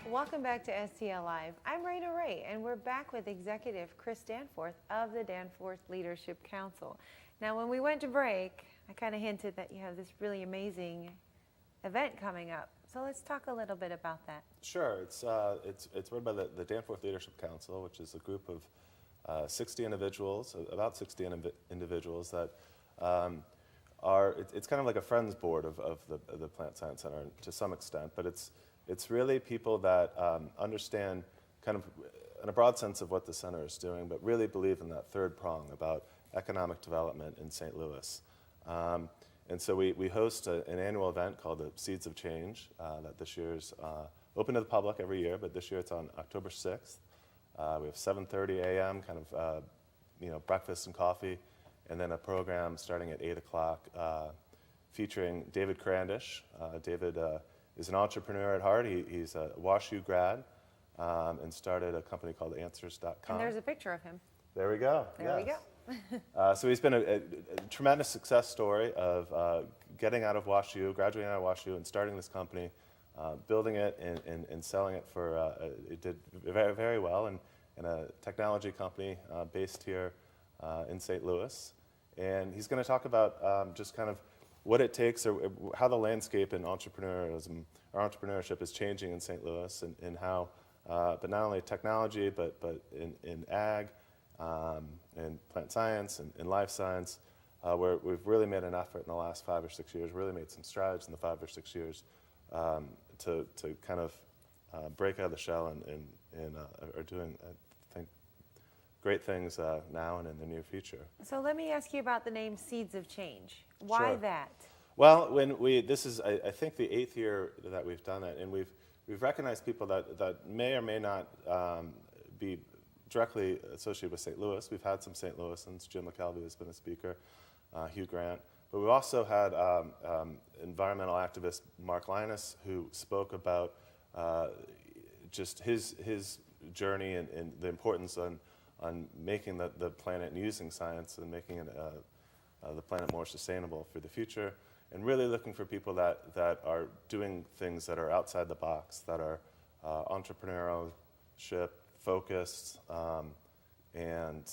Welcome back to STL Live. I'm Raynah Rey, and we're back with Executive Chris Danforth of the Danforth Leadership Council. Now, when we went to break, I kind of hinted that you have this really amazing event coming up. So let's talk a little bit about that. Sure. It's run by the Danforth Leadership Council, which is a group of 60 individuals, about 60 individuals that it's kind of like a friends board of the Plant Science Center to some extent, but it's really people that understand kind of in a broad sense of what the center is doing, but really believe in that third prong about economic development in St. Louis. And so we host an annual event called the Seeds of Change that this year's open to the public every year, but this year it's on October 6th. We have 7:30 a.m. kind of breakfast and coffee, and then a program starting at 8 o'clock featuring David Karandish. David is an entrepreneur at heart. He's a WashU grad and started a company called Answers.com. And there's a picture of him. There we go. There we go. So he's been a tremendous success story of getting out of WashU, graduating out of WashU, and starting this company, building it and selling it for, it did very, very well, and a technology company based here in St. Louis. And he's going to talk about just kind of what it takes, or how the landscape in entrepreneurship is changing in St. Louis, and how, but not only technology, but in ag, and plant science and life science, where we've really made an effort in the last 5 or 6 years, really made some strides in the 5 or 6 years to kind of break out of the shell and are doing, I think, great things now and in the near future. So let me ask you about the name Seeds of Change. Why that? Well, this is I think the 8th year that we've done it, and we've recognized people that may or may not be directly associated with St. Louis. We've had some St. Louisans. Jim McKelvey has been a speaker, Hugh Grant. But we've also had environmental activist Mark Linus, who spoke about just his journey and the importance on making the planet and using science and making it, the planet more sustainable for the future, and really looking for people that are doing things that are outside the box, that are entrepreneurship focused, and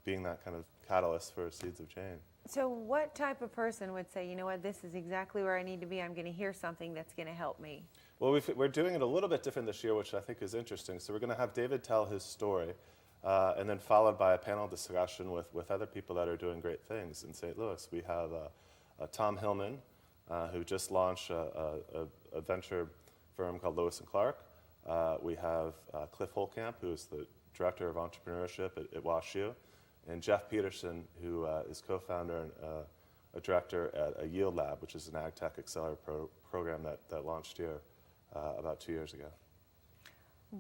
being that kind of catalyst for Seeds of Change. So what type of person would say, you know what, this is exactly where I need to be, I'm going to hear something that's going to help me? Well, we're doing it a little bit different this year, which I think is interesting. So we're going to have David tell his story, and then followed by a panel discussion with other people that are doing great things in St. Louis. We have Tom Hillman, who just launched a venture firm called Lewis & Clark. We have Cliff Holtkamp, who is the Director of Entrepreneurship at WashU, and Jeff Peterson, who is co-founder and a director at a Yield Lab, which is an ag tech accelerator program that launched here about 2 years ago.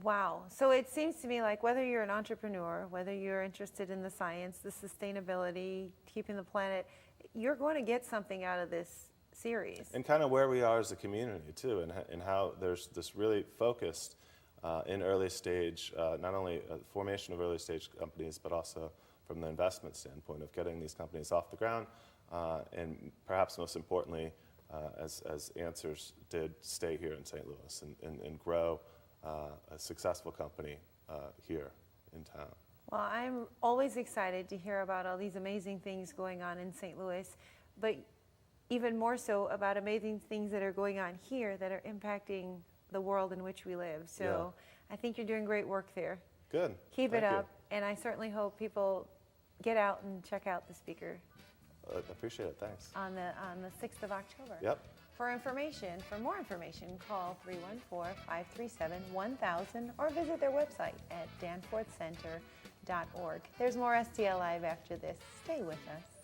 Wow. So it seems to me like whether you're an entrepreneur, whether you're interested in the science, the sustainability, keeping the planet, you're going to get something out of this series. And kind of where we are as a community, too, and how there's this really focused in early stage, not only formation of early stage companies, but also from the investment standpoint of getting these companies off the ground, and perhaps most importantly, as Answers did, stay here in St. Louis and grow a successful company here in town. Well, I'm always excited to hear about all these amazing things going on in St. Louis, but even more so about amazing things that are going on here that are impacting the world in which we live. So I think you're doing great work there. Good. Keep it up, and I certainly hope people get out and check out the speaker. I appreciate it. Thanks. On the 6th of October. Yep. For more information, call 314-537-1000 or visit their website at danforthcenter.org. There's more STL Live after this. Stay with us.